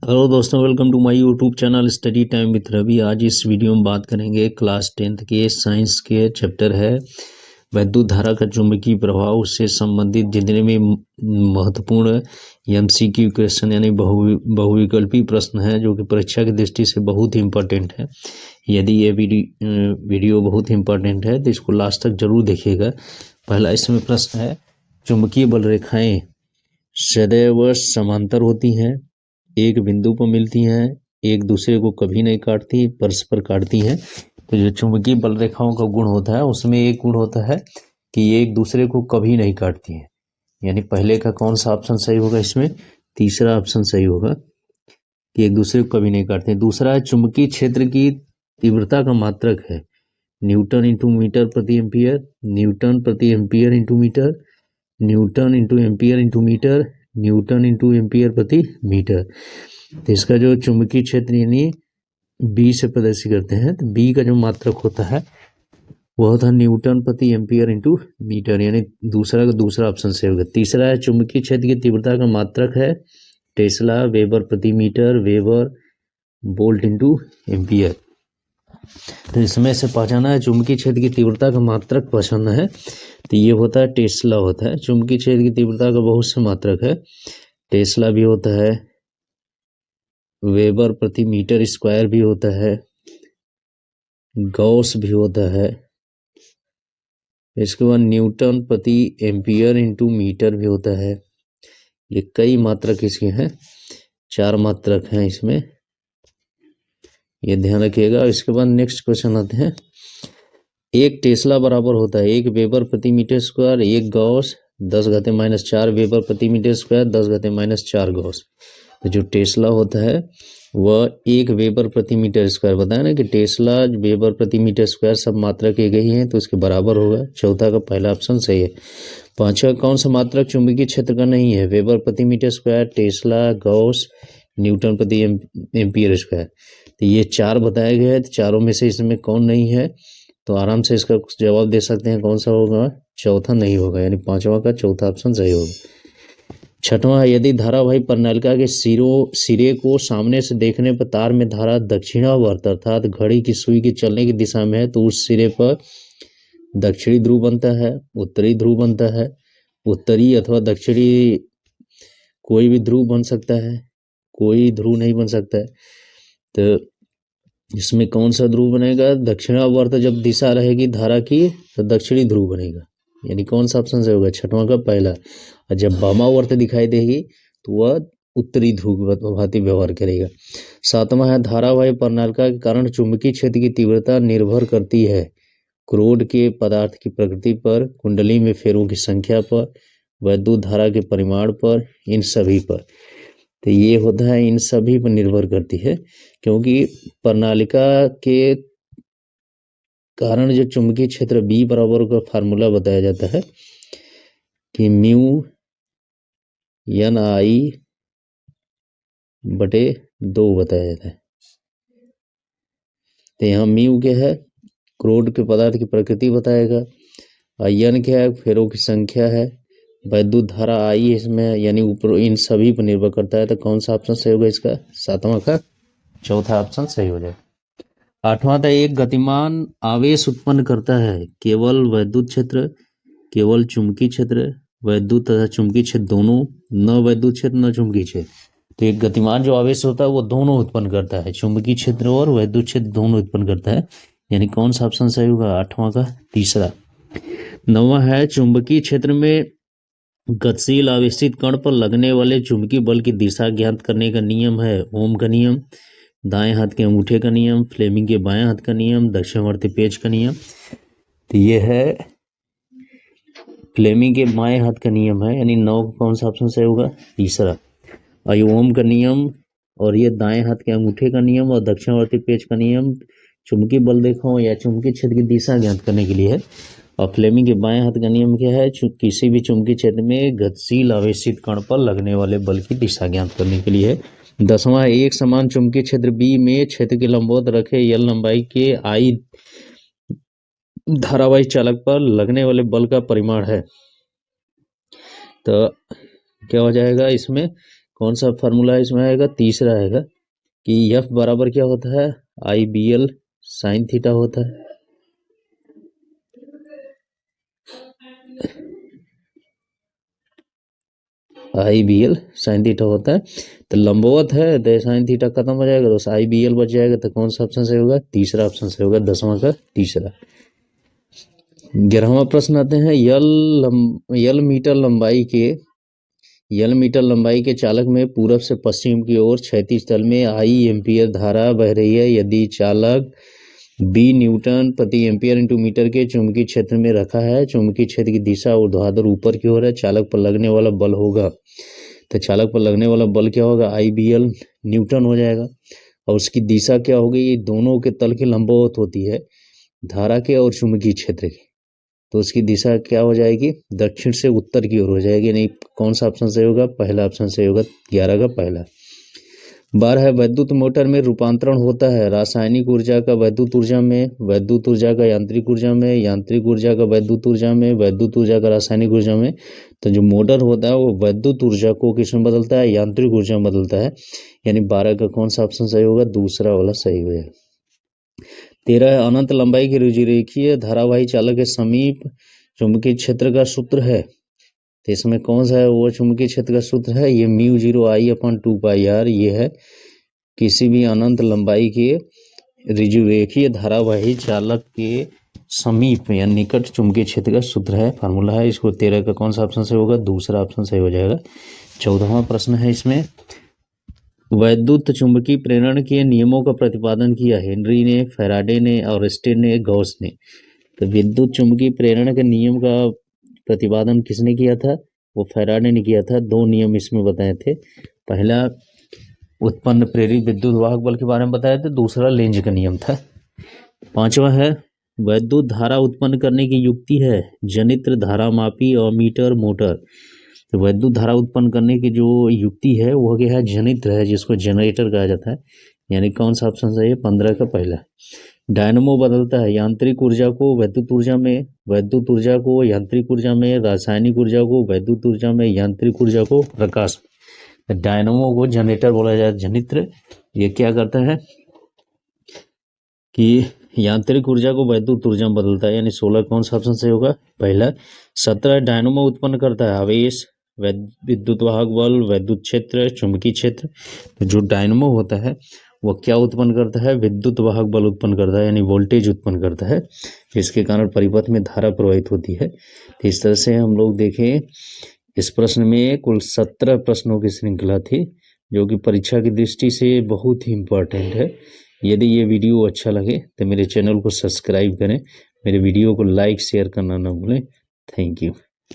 Hello दोस्तों, welcome to my YouTube channel study time with Ravi. आज इस वीडियो में बात करेंगे क्लास 10th के साइंस के चैप्टर है वैद्युत धारा का चुंबकीय प्रभाव, उससे संबंधित जितने भी महत्वपूर्ण एमसीक्यू क्वेश्चन यानी बहुविकल्पी प्रश्न है जो कि परीक्षा की दृष्टि से बहुत ही इम्पोर्टेंट है। यदि ये वीडियो बहुत ही इम्पोर्टेंट है तो इसको लास्ट तक जरूर देखिएगा। पहला इसमें प्रश्न है, चुंबकीय बल रेखाएं सदैव समांतर होती हैं, एक बिंदु पर मिलती हैं, एक दूसरे को कभी नहीं काटती, परस्पर काटती हैं। तो जो चुंबकीय बल रेखाओं का गुण होता है उसमें एक गुण होता है कि ये एक दूसरे को कभी नहीं काटती हैं। यानी पहले का कौन सा ऑप्शन सही होगा? इसमें तीसरा ऑप्शन सही होगा कि एक दूसरे को कभी नहीं काटते हैं। दूसरा है, चुंबकीय क्षेत्र की तीव्रता का मात्रक है न्यूटन इंटू मीटर प्रति एम्पियर, न्यूटन प्रति ampere into metre, newton into ampere into metre, newton into ampere प्रति मीटर। तो इसका जो चुंबकीय क्षेत्र यानी बी से प्रदर्शित करते हैं, तो बी का जो मात्रक होता है वह होता है न्यूटन प्रति एम्पियर इंटू मीटर, यानी दूसरा का दूसरा ऑप्शन से होगा। तीसरा है, चुंबकीय क्षेत्र की तीव्रता का मात्रक है टेस्ला, वेबर प्रति metre, weber volt into ampere. तो इसमें से पहचाना है चुंबकीय क्षेत्र की तीव्रता का मात्रक पहचानना है, तो ये होता है टेस्ला होता है। चुंबकीय क्षेत्र की तीव्रता का बहुत से मात्रक है, टेस्ला भी होता है, वेबर प्रति मीटर स्क्वायर भी होता है, गॉस भी होता है, इसके बाद न्यूटन प्रति एम्पियर इंटू मीटर भी होता है। ये कई मात्रक इसके हैं, 4 मात्रक हैं इसमें, ये ध्यान रखिएगा। इसके बाद नेक्स्ट क्वेश्चन आते हैं, एक टेस्ला बराबर होता है 1 वेबर प्रति मीटर स्क्वायर, 1 गॉस 10⁻⁴ वेबर प्रति मीटर स्क्वायर 10⁻⁴ गॉस। तो जो टेस्ला होता है वह 1 वेबर प्रति मीटर स्क्वायर, बताया ना कि टेस्ला वेबर प्रति मीटर स्क्वायर सब मात्रक एक ही हैं तो उसके बराबर होगा। चौथा का पहला ऑप्शन सही है। पांचवा कौन सा मात्रक चुंबकीय क्षेत्र का नहीं है? वेबर प्रति metre square, tesla, gauss, newton प्रति एम्पियर स्क्वायर। तो ये 4 बताए गए हैं, तो चारों में से इसमें कौन नहीं है? तो आराम से इसका जवाब दे सकते हैं कौन सा होगा? चौथा नहीं होगा, यानी पांचवा का चौथा ऑप्शन सही होगा। छठवां, यदि धारावाही प्रणालिका के सिरे को सामने से देखने पर तार में धारा दक्षिणावर्त अर्थात घड़ी की सुई के चलने की दिशा में है तो उस सिरे पर दक्षिणी ध्रुव बनता है, उत्तरी ध्रुव बनता है, उत्तरी अथवा दक्षिणी कोई भी ध्रुव बन सकता है, कोई ध्रुव नहीं बन सकता है। तो इसमें कौन सा ध्रुव बनेगा? दक्षिणावर्त जब दिशा रहेगी धारा की तो दक्षिणी ध्रुव बनेगा, यानी कौन सा ऑप्शन से होगा? छठवां का पहला। और जब वामावर्त दिखाई देगी तो वह उत्तरी ध्रुव भांति व्यवहार करेगा। सातवां है, धारावाही प्रणालिका के कारण चुंबकीय क्षेत्र की तीव्रता निर्भर करती है क्रोड के पदार्थ की प्रकृति पर, कुंडली में फेरों की संख्या पर, वैद्युत धारा के परिमाण पर, इन सभी पर। तो ये होता है इन सभी पर निर्भर करती है, क्योंकि प्रणालिका के कारण जो चुंबकीय क्षेत्र बी बराबर का फार्मूला बताया जाता है कि म्यू एन आई बटे 2 बताया जाता है। तो यहाँ म्यू क्या है? क्रोड के पदार्थ की प्रकृति बताएगा, और एन क्या है? फेरों की संख्या है, वैद्युत धारा आई इसमें, यानी ऊपर इन सभी पर निर्भर करता है। तो कौन सा ऑप्शन सही होगा? इसका सातवां का चौथा ऑप्शन सही हो जाए। आठवां था, एक गतिमान आवेश उत्पन्न करता है केवल वैद्युत क्षेत्र, केवल चुंबकीय क्षेत्र, वैद्युत तथा चुंबकीय क्षेत्र दोनों, न वैद्युत क्षेत्र न चुंबकीय क्षेत्र। तो एक गतिमान जो आवेश होता है वो दोनों उत्पन्न करता है, चुंबकीय क्षेत्र और वैद्युत क्षेत्र दोनों उत्पन्न करता है, यानी कौन सा ऑप्शन सही होगा? आठवां का तीसरा। नौवां है, चुंबकीय क्षेत्र में गतिशील आवेशित कण पर लगने वाले चुंबकीय बल की दिशा ज्ञात करने का नियम है ओम का नियम, दाएं हाथ के अंगूठे का नियम, फ्लेमिंग के बाएं हाथ का नियम, दक्षिणावर्ती पेच का नियम। तो ये है फ्लेमिंग के बाएं हाथ का नियम है, यानी 9 कौन सा ऑप्शन सही होगा? तीसरा। और ये ओम का नियम और ये दाएं हाथ के अंगूठे का नियम और दक्षिणावर्ती पेच का नियम चुंबकीय बल रेखाओं या चुंबकीय क्षेत्र की दिशा ज्ञात करने के लिए है। और फ्लेमिंग के बाएं हाथ का नियम क्या है? किसी भी चुंबकीय क्षेत्र में गतिशील आवेशित कण पर लगने वाले बल की दिशा ज्ञात करने के लिए है। 10वां, एक समान चुंबकीय क्षेत्र बी में क्षेत्र के लंबवत रखे एल लंबाई के आई धारावाही चालक पर लगने वाले बल का परिमाण है। तो क्या हो जाएगा इसमें कौन सा फार्मूला इसमें आएगा? तीसरा आएगा कि एफ बराबर क्या होता है? आई बी एल साइन थीटा होता है। आई बी एल साइन थीटा होता है। तो लंबवत है तो साइन थीटा खत्म हो जाएगा, तो आई बी एल बच जाएगा। तो कौन सा ऑप्शन सही होगा? तीसरा ऑप्शन सही होगा, 10वां का तीसरा। 11वां प्रश्न आते हैं, यल मीटर लंबाई के चालक में पूरब से पश्चिम की ओर क्षैतिज तल में आई एम्पियर धारा बह रही है। यदि चालक बी न्यूटन प्रति एम्पियर इंटू मीटर के चुंबकीय क्षेत्र में रखा है, चुंबकीय क्षेत्र की दिशा ऊर्ध्वाधर ऊपर की ओर है, चालक पर लगने वाला बल होगा, तो चालक पर लगने वाला बल क्या होगा? आई बी एल न्यूटन हो जाएगा। और उसकी दिशा क्या होगी? ये दोनों के तल के लंबवत होती है, धारा के और चुंबकीय क्षेत्र की। तो उसकी दिशा क्या हो जाएगी? दक्षिण से उत्तर की ओर हो जाएगी। नहीं, कौन सा ऑप्शन सही होगा? पहला ऑप्शन सही होगा, 11 का पहला। 12 विद्युत मोटर में रूपांतरण होता है रासायनिक ऊर्जा का विद्युत ऊर्जा में, विद्युत ऊर्जा का यांत्रिक ऊर्जा में, यांत्रिक ऊर्जा का विद्युत ऊर्जा में, विद्युत ऊर्जा का रासायनिक ऊर्जा में। तो जो मोटर होता है वो विद्युत ऊर्जा को किसमें बदलता है? यांत्रिक ऊर्जा में बदलता है। यानी 12 का कौन सा ऑप्शन सही होगा? दूसरा वाला सही होगा। 13 अनंत लंबाई की रुजिरेखीय धारावाही चालक के समीप चुंबकीय क्षेत्र का सूत्र है। तो इसमें कौन सा है वो चुंबकीय क्षेत्र का सूत्र है? ये mu 0 I upon 2 pi are. ये है किसी भी अनंत लंबाई के रुजिरेखीय धारावाही चालक के समीप या निकट चुंबकीय क्षेत्र का सूत्र है, फार्मूला है। इसको 13 का कौन सा ऑप्शन सही होगा? दूसरा ऑप्शन सही हो जाएगा। 14वां प्रश्न है इसमें, वैद्युत चुंबकीय प्रेरण के नियमों का प्रतिपादन किया हेनरी ने, फैराडे ने, ऑर्स्टेड ने, गॉस ने। तो विद्युत चुंबकीय प्रेरण के नियम का प्रतिपादन किसने किया था? वो फैराडे ने किया था। 2 नियम इसमें बताए थे। पहला उत्पन्न प्रेरित विद्युत वाहक बल के बारे में बताया था, दूसरा लेंज का नियम था। 5वां है, वैद्युत धारा उत्पन्न करने की युक्ति है जनित्र, धारामापी, अमीटर, मोटर। तो वैद्युत धारा उत्पन्न करने की जो युक्ति है वो क्या है? जनित्र है, जिसको जनरेटर कहा जाता है। यानी कौन सा ऑप्शन सही है? 15 का पहला। डायनमो बदलता है यांत्रिक ऊर्जा को विद्युत ऊर्जा में, वैद्युत ऊर्जा को यांत्रिक ऊर्जा में, रासायनिक ऊर्जा को वैद्युत ऊर्जा में, यांत्रिक ऊर्जा को प्रकाश में। डायनमो को जनरेटर बोला जाता है, जनित्र। ये क्या करता है कि यांत्रिक ऊर्जा को वैद्युत ऊर्जा में बदलता है। यानी 16 कौन सा ऑप्शन सही होगा? पहला। 17 डायनमो उत्पन्न करता है आवेश, विद्युत वाहक बल, विद्युत क्षेत्र, चुंबकीय क्षेत्र। तो जो डायनमो होता है वो क्या उत्पन्न करता है? विद्युत वाहक बल उत्पन्न करता है, यानी वोल्टेज उत्पन्न करता है, जिसके कारण परिपथ में धारा प्रवाहित होती है। तो इस तरह से हम लोग देखें, इस प्रश्न में कुल 17 प्रश्नों की श्रृंखला थी, जो कि परीक्षा की दृष्टि से बहुत ही इम्पोर्टेंट है। यदि ये वीडियो अच्छा लगे तो मेरे चैनल को सब्सक्राइब करें, मेरे वीडियो को लाइक शेयर करना ना भूलें। Thank you.